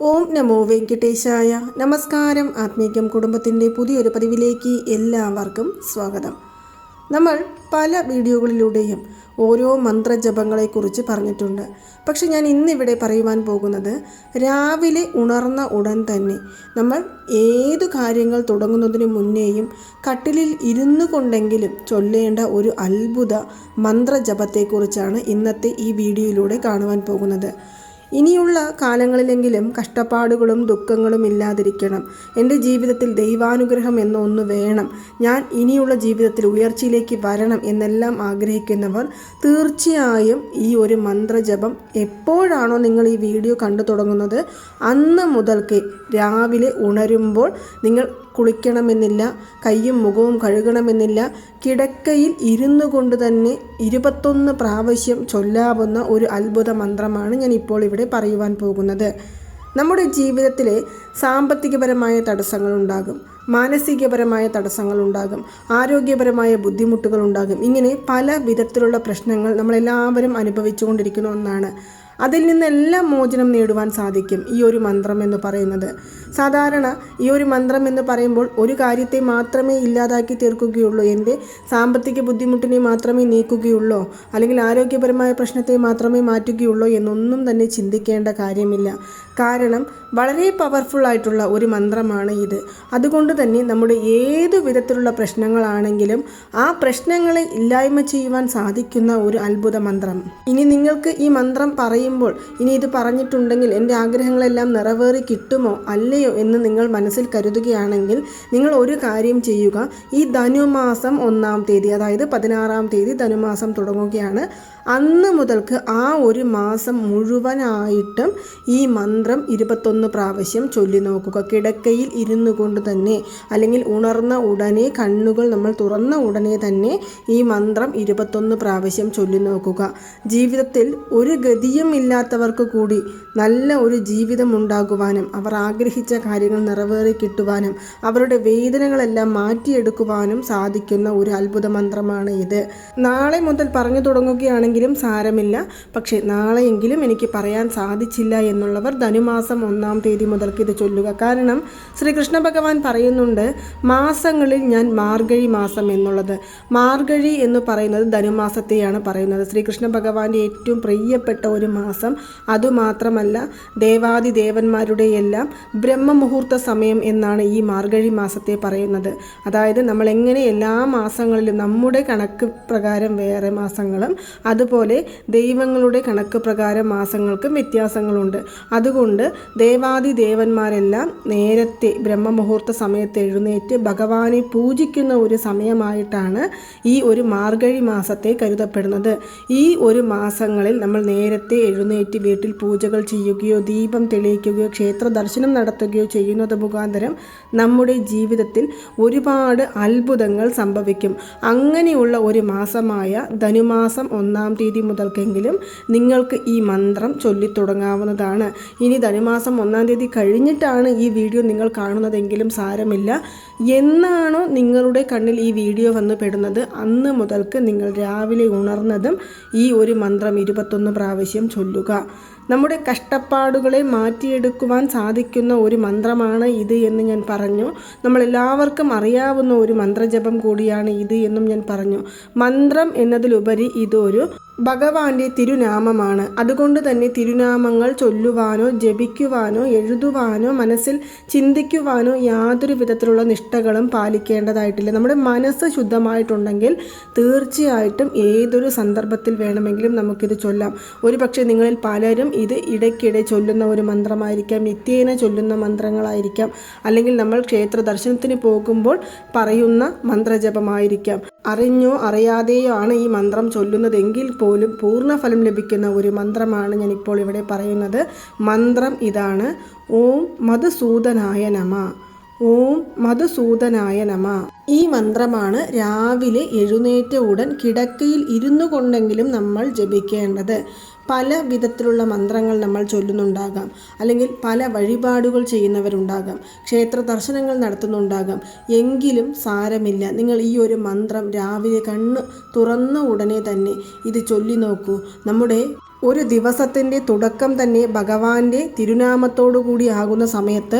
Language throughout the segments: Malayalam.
ഓം നമോ വെങ്കിടേശായ. നമസ്കാരം. ആത്മീകം കുടുംബത്തിൻ്റെ പുതിയൊരു പതിവിലേക്ക് എല്ലാവർക്കും സ്വാഗതം. നമ്മൾ പല വീഡിയോകളിലൂടെയും ഓരോ മന്ത്രജപങ്ങളെക്കുറിച്ച് പറഞ്ഞിട്ടുണ്ട്. പക്ഷെ ഞാൻ ഇന്നിവിടെ പറയുവാൻ പോകുന്നത് രാവിലെ ഉണർന്ന ഉടൻ തന്നെ നമ്മൾ ഏതു കാര്യങ്ങൾ തുടങ്ങുന്നതിന് മുന്നേയും കട്ടിലിൽ ഇരുന്നു കൊണ്ടെങ്കിലും ചൊല്ലേണ്ട ഒരു അത്ഭുത മന്ത്രജപത്തെക്കുറിച്ചാണ് ഇന്നത്തെ ഈ വീഡിയോയിലൂടെ കാണുവാൻ പോകുന്നത്. ഇനിയുള്ള കാലങ്ങളിലെങ്കിലും കഷ്ടപ്പാടുകളും ദുഃഖങ്ങളും ഇല്ലാതിരിക്കണം, എൻ്റെ ജീവിതത്തിൽ ദൈവാനുഗ്രഹം എന്നൊന്ന് വേണം, ഞാൻ ഇനിയുള്ള ജീവിതത്തിൽ ഉയർച്ചയിലേക്ക് വരണം എന്നെല്ലാം ആഗ്രഹിക്കുന്നവർ തീർച്ചയായും ഈ ഒരു മന്ത്രജപം എപ്പോഴാണോ നിങ്ങൾ ഈ വീഡിയോ കണ്ടു തുടങ്ങുന്നത് അന്ന് മുതൽക്ക് രാവിലെ ഉണരുമ്പോൾ നിങ്ങൾ കുളിക്കണമെന്നില്ല, കയ്യും മുഖവും കഴുകണമെന്നില്ല, കിടക്കയിൽ ഇരുന്നു കൊണ്ട് തന്നെ 21 പ്രാവശ്യം ചൊല്ലാവുന്ന ഒരു അത്ഭുത മന്ത്രമാണ് ഞാൻ ഇപ്പോൾ ഇവിടെ പറയുവാൻ പോകുന്നത്. നമ്മുടെ ജീവിതത്തിലെ സാമ്പത്തികപരമായ തടസ്സങ്ങളുണ്ടാകും, മാനസികപരമായ തടസ്സങ്ങളുണ്ടാകും, ആരോഗ്യപരമായ ബുദ്ധിമുട്ടുകളുണ്ടാകും. ഇങ്ങനെ പല വിധത്തിലുള്ള പ്രശ്നങ്ങൾ നമ്മളെല്ലാവരും അനുഭവിച്ചുകൊണ്ടിരിക്കുന്ന ഒന്നാണ്. അതിൽ നിന്നെല്ലാം മോചനം നേടുവാൻ സാധിക്കും ഈ ഒരു മന്ത്രം എന്ന് പറയുന്നത്. സാധാരണ ഈ ഒരു മന്ത്രം എന്ന് പറയുമ്പോൾ ഒരു കാര്യത്തെ മാത്രമേ ഇല്ലാതാക്കി തീർക്കുകയുള്ളൂ, എൻ്റെ സാമ്പത്തിക ബുദ്ധിമുട്ടിനെ മാത്രമേ നീക്കുകയുള്ളൂ, അല്ലെങ്കിൽ ആരോഗ്യപരമായ പ്രശ്നത്തെ മാത്രമേ മാറ്റുകയുള്ളൂ എന്നൊന്നും തന്നെ ചിന്തിക്കേണ്ട കാര്യമില്ല. കാരണം വളരെ പവർഫുൾ ആയിട്ടുള്ള ഒരു മന്ത്രമാണ് ഇത്. അതുകൊണ്ട് തന്നെ നമ്മുടെ ഏതു വിധത്തിലുള്ള പ്രശ്നങ്ങളാണെങ്കിലും ആ പ്രശ്നങ്ങളെ ഇല്ലായ്മ ചെയ്യുവാൻ സാധിക്കുന്ന ഒരു അത്ഭുത മന്ത്രം. ഇനി നിങ്ങൾക്ക് ഈ മന്ത്രം പറയുമ്പോൾ ഇനി ഇത് പറഞ്ഞിട്ടുണ്ടെങ്കിൽ എൻ്റെ ആഗ്രഹങ്ങളെല്ലാം നിറവേറി കിട്ടുമോ അല്ലയോ എന്ന് നിങ്ങൾ മനസ്സിൽ കരുതുകയാണെങ്കിൽ നിങ്ങൾ ഒരു കാര്യം ചെയ്യുക. ഈ ധനുമാസം 1-ാം തീയതി, അതായത് 16-ാം തീയതി ധനുമാസം തുടങ്ങുകയാണ്. അന്ന് മുതൽക്ക് ആ ഒരു മാസം മുഴുവനായിട്ടും ഈ മന്ത്രം 21 പ്രാവശ്യം ചൊല്ലി നോക്കുക. കിടക്കയിൽ ഇരുന്നു കൊണ്ട് തന്നെ, അല്ലെങ്കിൽ ഉണർന്ന ഉടനെ, കണ്ണുകൾ നമ്മൾ തുറന്ന ഉടനെ തന്നെ ഈ മന്ത്രം 21 പ്രാവശ്യം ചൊല്ലി നോക്കുക. ജീവിതത്തിൽ ഒരു ഗതിയും ഇല്ലാത്തവർക്ക് കൂടി നല്ല ഒരു ജീവിതം ഉണ്ടാകുവാനും അവർ ആഗ്രഹിച്ച കാര്യങ്ങൾ നിറവേറി കിട്ടുവാനും അവരുടെ വേദനകളെല്ലാം മാറ്റിയെടുക്കുവാനും സാധിക്കുന്ന ഒരു അത്ഭുത മന്ത്രമാണ് ഇത്. നാളെ മുതൽ പറഞ്ഞു തുടങ്ങുകയാണെങ്കിലും സാരമില്ല, പക്ഷേ നാളെയെങ്കിലും എനിക്ക് പറയാൻ സാധിച്ചില്ല എന്നുള്ളവർ ധനുമാസം 1-ാം തീയതി മുതൽക്ക് ഇത് ചൊല്ലുക. കാരണം ശ്രീകൃഷ്ണ ഭഗവാൻ പറയുന്നുണ്ട്, മാസങ്ങളിൽ ഞാൻ മാർഗഴി മാസം എന്നുള്ളത്. മാർഗഴി എന്ന് പറയുന്നത് ധനുമാസത്തെയാണ് പറയുന്നത്, ശ്രീകൃഷ്ണ ഭഗവാന്റെ ഏറ്റവും പ്രിയപ്പെട്ട ഒരു മാസം. അതുമാത്രമല്ല, ദേവാദി ദേവന്മാരുടെ എല്ലാം ബ്രഹ്മമുഹൂർത്ത സമയം എന്നാണ് ഈ മാർഗഴി മാസത്തെ പറയുന്നത്. അതായത് നമ്മൾ എങ്ങനെ എല്ലാ മാസങ്ങളിലും നമ്മുടെ കണക്ക് പ്രകാരം വേറെ മാസങ്ങളും അതുപോലെ ദൈവങ്ങളുടെ കണക്ക് പ്രകാരം മാസങ്ങൾക്കും വ്യത്യാസങ്ങളുണ്ട്. അതുകൊണ്ട് ദേവാദി ദേവന്മാരെല്ലാം നേരത്തെ ബ്രഹ്മമുഹൂർത്ത സമയത്ത് എഴുന്നേറ്റ് ഭഗവാനെ പൂജിക്കുന്ന ഒരു സമയമായിട്ടാണ് ഈ ഒരു മാർഗഴി മാസത്തെ കരുതപ്പെടുന്നത്. ഈ ഒരു മാസങ്ങളിൽ നമ്മൾ നേരത്തെ എഴുന്നേറ്റ് വീട്ടിൽ പൂജകൾ ചെയ്യുകയോ ദീപം തെളിയിക്കുകയോ ക്ഷേത്ര ദർശനം നടത്തുകയോ ചെയ്യുന്നത് മുഖാന്തരം നമ്മുടെ ജീവിതത്തിൽ ഒരുപാട് അത്ഭുതങ്ങൾ സംഭവിക്കും. അങ്ങനെയുള്ള ഒരു മാസമായ ധനുമാസം 1-ാം തീയതി മുതൽക്കെങ്കിലും നിങ്ങൾക്ക് ഈ മന്ത്രം ചൊല്ലിത്തുടങ്ങാവുന്നതാണ്. ഇനി ധനുമാസം 1-ാം തീയതി കഴിഞ്ഞിട്ടാണ് ഈ വീഡിയോ നിങ്ങൾ കാണുന്നതെങ്കിലും സാരമില്ല. എന്നാണോ നിങ്ങളുടെ കണ്ണിൽ ഈ വീഡിയോ വന്ന് പെടുന്നത് അന്ന് മുതൽക്ക് നിങ്ങൾ രാവിലെ ഉണർന്നതും ഈ ഒരു മന്ത്രം 21 പ്രാവശ്യം ചൊല്ലുക. നമ്മുടെ കഷ്ടപ്പാടുകളെ മാറ്റിയെടുക്കുവാൻ സാധിക്കുന്ന ഒരു മന്ത്രമാണ് ഇത് എന്ന് ഞാൻ പറഞ്ഞു. നമ്മളെല്ലാവർക്കും അറിയാവുന്ന ഒരു മന്ത്രജപം കൂടിയാണ് ഇത് എന്നും ഞാൻ പറഞ്ഞു. മന്ത്രം എന്നതിലുപരി ഇതൊരു ഭഗവാന്റെ തിരുനാമമാണ്. അതുകൊണ്ട് തന്നെ തിരുനാമങ്ങൾ ചൊല്ലുവാനോ ജപിക്കുവാനോ എഴുതുവാനോ മനസ്സിൽ ചിന്തിക്കുവാനോ യാതൊരു വിധത്തിലുള്ള നിഷ്ഠകളും പാലിക്കേണ്ടതായിട്ടില്ല. നമ്മുടെ മനസ്സ് ശുദ്ധമായിട്ടുണ്ടെങ്കിൽ തീർച്ചയായിട്ടും ഏതൊരു സന്ദർഭത്തിൽ വേണമെങ്കിലും നമുക്കിത് ചൊല്ലാം. ഒരു പക്ഷേ നിങ്ങളിൽ പലരും ഇത് ഇടയ്ക്കിടെ ചൊല്ലുന്ന ഒരു മന്ത്രമായിരിക്കാം, നിത്യേന ചൊല്ലുന്ന മന്ത്രങ്ങളായിരിക്കാം, അല്ലെങ്കിൽ നമ്മൾ ക്ഷേത്ര ദർശനത്തിന് പോകുമ്പോൾ പറയുന്ന മന്ത്രജപമായിരിക്കാം. അറിഞ്ഞോ അറിയാതെയോ ആണ് ഈ മന്ത്രം ചൊല്ലുന്നതെങ്കിൽ പോലും പൂർണ്ണഫലം ലഭിക്കുന്ന ഒരു മന്ത്രമാണ് ഞാനിപ്പോൾ ഇവിടെ പറയുന്നത്. മന്ത്രം ഇതാണ്: ഓം മധുസൂദനായ നമ. ഓം മധുസൂദനായ നമ. ഈ മന്ത്രമാണ് രാവിലെ എഴുന്നേറ്റ ഉടൻ കിടക്കയിൽ ഇരുന്നു കൊണ്ടെങ്കിലും നമ്മൾ ജപിക്കേണ്ടത്. പല വിധത്തിലുള്ള മന്ത്രങ്ങൾ നമ്മൾ ചൊല്ലുന്നുണ്ടാകാം, അല്ലെങ്കിൽ പല വഴിപാടുകൾ ചെയ്യുന്നവരുണ്ടാകാം, ക്ഷേത്ര ദർശനങ്ങൾ നടത്തുന്നുണ്ടാകാം. എങ്കിലും സാരമില്ല, നിങ്ങൾ ഈ ഒരു മന്ത്രം രാവിലെ കണ്ണ് തുറന്ന ഉടനെ തന്നെ ഇത് ചൊല്ലി നോക്കൂ. നമ്മുടെ ഒരു ദിവസത്തിൻ്റെ തുടക്കം തന്നെ ഭഗവാന്റെ തിരുനാമത്തോടു കൂടി ആകുന്ന സമയത്ത്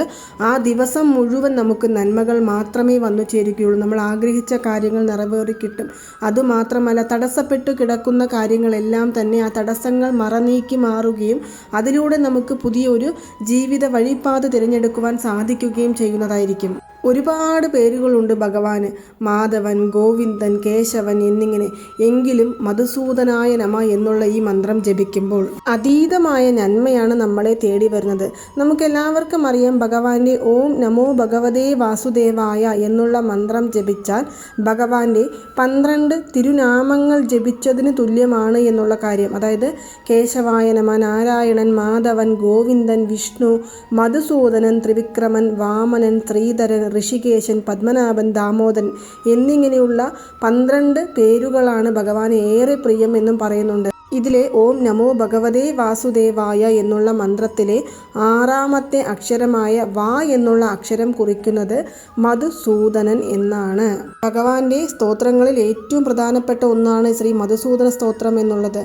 ആ ദിവസം മുഴുവൻ നമുക്ക് നന്മകൾ മാത്രമേ വന്നു ചേരുകയുള്ളൂ. നമ്മൾ ആഗ്രഹിച്ച കാര്യങ്ങൾ നിറവേറി കിട്ടും. അതുമാത്രമല്ല, തടസ്സപ്പെട്ടു കിടക്കുന്ന കാര്യങ്ങളെല്ലാം തന്നെ ആ തടസ്സങ്ങൾ മറനീക്കി മാറുകയും അതിലൂടെ നമുക്ക് പുതിയൊരു ജീവിത വഴിപ്പാത തിരഞ്ഞെടുക്കുവാൻ സാധിക്കുകയും ചെയ്യുന്നതായിരിക്കും. ഒരുപാട് പേരുകളുണ്ട് ഭഗവാന്, മാധവൻ, ഗോവിന്ദൻ, കേശവൻ എന്നിങ്ങനെ. എങ്കിലും മധുസൂദനായ നമ എന്നുള്ള ഈ മന്ത്രം ജപിക്കുമ്പോൾ അതീതമായ നന്മയാണ് നമ്മളെ തേടി വരുന്നത്. നമുക്കെല്ലാവർക്കും അറിയാം, ഭഗവാന്റെ ഓം നമോ ഭഗവതേ വാസുദേവായ എന്നുള്ള മന്ത്രം ജപിച്ചാൽ ഭഗവാന്റെ 12 തിരുനാമങ്ങൾ ജപിച്ചതിന് തുല്യമാണ് എന്നുള്ള കാര്യം. അതായത് കേശവായ നമ, നാരായണൻ, മാധവൻ, ഗോവിന്ദൻ, വിഷ്ണു, മധുസൂദനൻ, ത്രിവിക്രമൻ, വാമനൻ, ശ്രീധരൻ, ഋഷികേശൻ, പത്മനാഭൻ, ദാമോദരൻ എന്നിങ്ങനെയുള്ള 12 പേരുകളാണ് ഭഗവാന് ഏറെ പ്രിയം എന്നും പറയുന്നുണ്ട്. ഇതിലെ ഓം നമോ ഭഗവതേ വാസുദേവായ എന്നുള്ള മന്ത്രത്തിലെ 6ാമത്തെ അക്ഷരമായ വാ എന്നുള്ള അക്ഷരം കുറിക്കുന്നത് മധുസൂദനൻ എന്നാണ്. ഭഗവാന്റെ സ്തോത്രങ്ങളിൽ ഏറ്റവും പ്രധാനപ്പെട്ട ഒന്നാണ് ശ്രീ മധുസൂദന സ്തോത്രം എന്നുള്ളത്.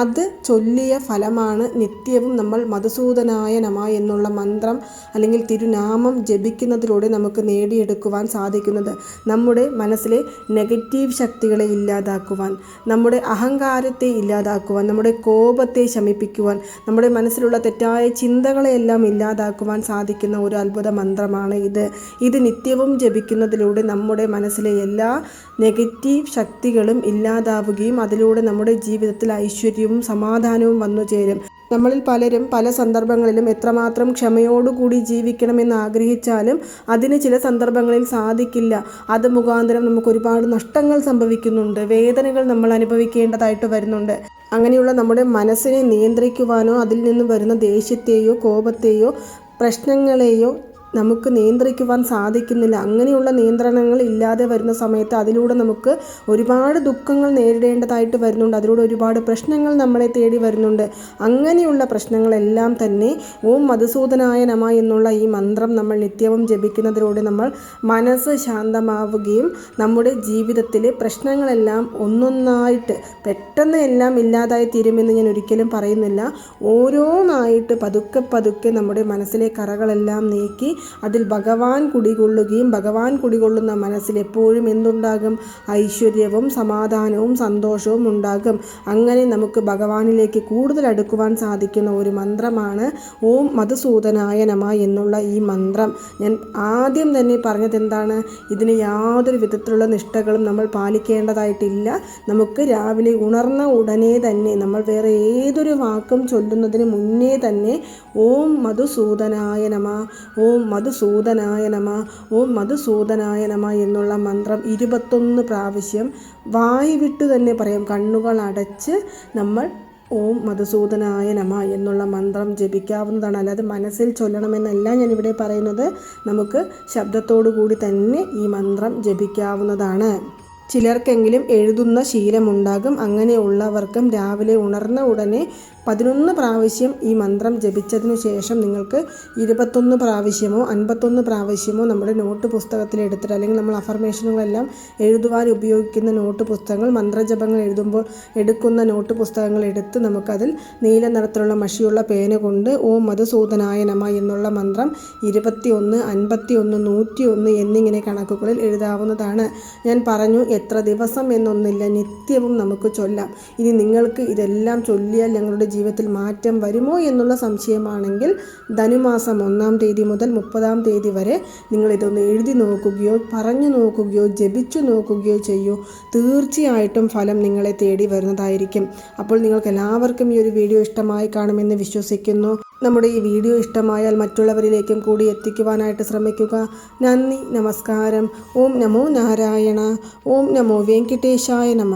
അത് ചൊല്ലിയ ഫലമാണ് നിത്യവും നമ്മൾ മധുസൂദനായ നമ എന്നുള്ള മന്ത്രം അല്ലെങ്കിൽ തിരുനാമം ജപിക്കുന്നതിലൂടെ നമുക്ക് നേടിയെടുക്കുവാൻ സാധിക്കുന്നത്. നമ്മുടെ മനസ്സിലെ നെഗറ്റീവ് ശക്തികളെ ഇല്ലാതാക്കുവാൻ, നമ്മുടെ അഹങ്കാരത്തെ ഇല്ലാതാക്കുവാൻ, നമ്മുടെ കോപത്തെ ശമിപ്പിക്കുവാൻ, നമ്മുടെ മനസ്സിലുള്ള തെറ്റായ ചിന്തകളെയെല്ലാം ഇല്ലാതാക്കുവാൻ സാധിക്കുന്ന ഒരു അത്ഭുത മന്ത്രമാണ് ഇത്. ഇത് നിത്യവും ജപിക്കുന്നതിലൂടെ നമ്മുടെ മനസ്സിലെ എല്ലാ നെഗറ്റീവ് ശക്തികളും ഇല്ലാതാവുകയും അതിലൂടെ നമ്മുടെ ജീവിതത്തിൽ ഐശ്വര്യവും സമാധാനവും വന്നു ചേരും. നമ്മളിൽ പലരും പല സന്ദർഭങ്ങളിലും എത്രമാത്രം ക്ഷമയോടുകൂടി ജീവിക്കണമെന്ന് ആഗ്രഹിച്ചാലും അതിന് ചില സന്ദർഭങ്ങളിൽ സാധിക്കില്ല. അത് മുഖാന്തരം നമുക്ക് ഒരുപാട് നഷ്ടങ്ങൾ സംഭവിക്കുന്നുണ്ട്, വേദനകൾ നമ്മൾ അനുഭവിക്കേണ്ടതായിട്ട് വരുന്നുണ്ട്. അങ്ങനെയുള്ള നമ്മുടെ മനസ്സിനെ നിയന്ത്രിക്കുവാനോ അതിൽ നിന്ന് വരുന്ന ദേഷ്യത്തെയോ കോപത്തെയോ പ്രശ്നങ്ങളെയോ നമുക്ക് നിയന്ത്രിക്കുവാൻ സാധിക്കുന്നില്ല. അങ്ങനെയുള്ള നിയന്ത്രണങ്ങൾ ഇല്ലാതെ വരുന്ന സമയത്ത് അതിലൂടെ നമുക്ക് ഒരുപാട് ദുഃഖങ്ങൾ നേരിടേണ്ടതായിട്ട് വരുന്നുണ്ട്. അതിലൂടെ ഒരുപാട് പ്രശ്നങ്ങൾ നമ്മളെ തേടി വരുന്നുണ്ട്. അങ്ങനെയുള്ള പ്രശ്നങ്ങളെല്ലാം തന്നെ ഓം മധുസൂദനായ നമ എന്നുള്ള ഈ മന്ത്രം നമ്മൾ നിത്യവും ജപിക്കുന്നതിലൂടെ നമ്മൾ മനസ്സ് ശാന്തമാവുകയും നമ്മുടെ ജീവിതത്തിലെ പ്രശ്നങ്ങളെല്ലാം ഒന്നൊന്നായിട്ട് പെട്ടെന്ന് എല്ലാം ഇല്ലാതായി തീരുമെന്ന് ഞാൻ ഒരിക്കലും പറയുന്നില്ല. ഓരോന്നായിട്ട് പതുക്കെ പതുക്കെ നമ്മുടെ മനസ്സിലെ കറകളെല്ലാം നീക്കി അതിൽ ഭഗവാൻ കുടികൊള്ളുകയും ഭഗവാൻ കുടികൊള്ളുന്ന മനസ്സിൽ എപ്പോഴും എന്തുണ്ടാകും? ഐശ്വര്യവും സമാധാനവും സന്തോഷവും ഉണ്ടാകും. അങ്ങനെ നമുക്ക് ഭഗവാനിലേക്ക് കൂടുതൽ അടുക്കുവാൻ സാധിക്കുന്ന ഒരു മന്ത്രമാണ് ഓം മധുസൂദനായ നമ എന്നുള്ള ഈ മന്ത്രം. ഞാൻ ആദ്യം തന്നെ പറഞ്ഞത് എന്താണ്? ഇതിന് യാതൊരു വിധത്തിലുള്ള നിഷ്ഠകളും നമ്മൾ പാലിക്കേണ്ടതായിട്ടില്ല. നമുക്ക് രാവിലെ ഉണർന്ന ഉടനെ തന്നെ നമ്മൾ വേറെ ഏതൊരു വാക്കും ചൊല്ലുന്നതിന് മുന്നേ തന്നെ ഓം മധുസൂദനായ നമ, ഓം മധുസൂദനായ നമ, ഓം മധുസൂദനായ നമ എന്നുള്ള മന്ത്രം 21 പ്രാവശ്യം വായി വിട്ടു തന്നെ പറയാം. കണ്ണുകൾ അടച്ച് നമ്മൾ ഓം മധുസൂദനായ നമ എന്നുള്ള മന്ത്രം ജപിക്കാവുന്നതാണ്. അല്ലാതെ മനസ്സിൽ ചൊല്ലണമെന്നല്ല ഞാനിവിടെ പറയുന്നത്. നമുക്ക് ശബ്ദത്തോടു കൂടി തന്നെ ഈ മന്ത്രം ജപിക്കാവുന്നതാണ്. ചിലർക്കെങ്കിലും എഴുതുന്ന ശീലമുണ്ടാകും. അങ്ങനെയുള്ളവർക്കും രാവിലെ ഉണർന്ന ഉടനെ 11 പ്രാവശ്യം ഈ മന്ത്രം ജപിച്ചതിനു ശേഷം നിങ്ങൾക്ക് 21 പ്രാവശ്യമോ 51 പ്രാവശ്യമോ നമ്മുടെ നോട്ട് പുസ്തകത്തിൽ എടുത്തിട്ട്, അല്ലെങ്കിൽ നമ്മൾ അഫർമേഷനുകളെല്ലാം എഴുതുവാൻ ഉപയോഗിക്കുന്ന നോട്ട് പുസ്തകങ്ങൾ, മന്ത്രജപങ്ങൾ എഴുതുമ്പോൾ എടുക്കുന്ന നോട്ട് പുസ്തകങ്ങൾ എടുത്ത് നമുക്കതിൽ നീല നിറത്തിലുള്ള മഷിയുള്ള പേന കൊണ്ട് ഓം മധുസൂദനായ നമ എന്നുള്ള മന്ത്രം 21, 51, 101 എന്നിങ്ങനെ കണക്കുകളിൽ എഴുതാവുന്നതാണ്. ഞാൻ പറഞ്ഞു, എത്ര ദിവസം എന്നൊന്നില്ല, നിത്യവും നമുക്ക് ചൊല്ലാം. ഇനി നിങ്ങൾക്ക് ഇതെല്ലാം ചൊല്ലിയാൽ ഞങ്ങളുടെ ജീവിതത്തിൽ മാറ്റം വരുമോ എന്നുള്ള സംശയമാണെങ്കിൽ ധനുമാസം 1-ാം തീയതി മുതൽ 30-ാം തീയതി വരെ നിങ്ങളിതൊന്ന് എഴുതി നോക്കുകയോ പറഞ്ഞു നോക്കുകയോ ജപിച്ചു നോക്കുകയോ ചെയ്യൂ. തീർച്ചയായിട്ടും ഫലം നിങ്ങളെ തേടി വരുന്നതായിരിക്കും. അപ്പോൾ നിങ്ങൾക്ക് എല്ലാവർക്കും ഈ ഒരു വീഡിയോ ഇഷ്ടമായി കാണുമെന്ന് വിശ്വസിക്കുന്നു. നമ്മുടെ ഈ വീഡിയോ ഇഷ്ടമായാൽ മറ്റുള്ളവരിലേക്കും കൂടി എത്തിക്കുവാനായിട്ട് ശ്രമിക്കുക. നന്ദി, നമസ്കാരം. ഓം നമോ നാരായണ. ഓം നമോ വെങ്കിടേശായ നമ.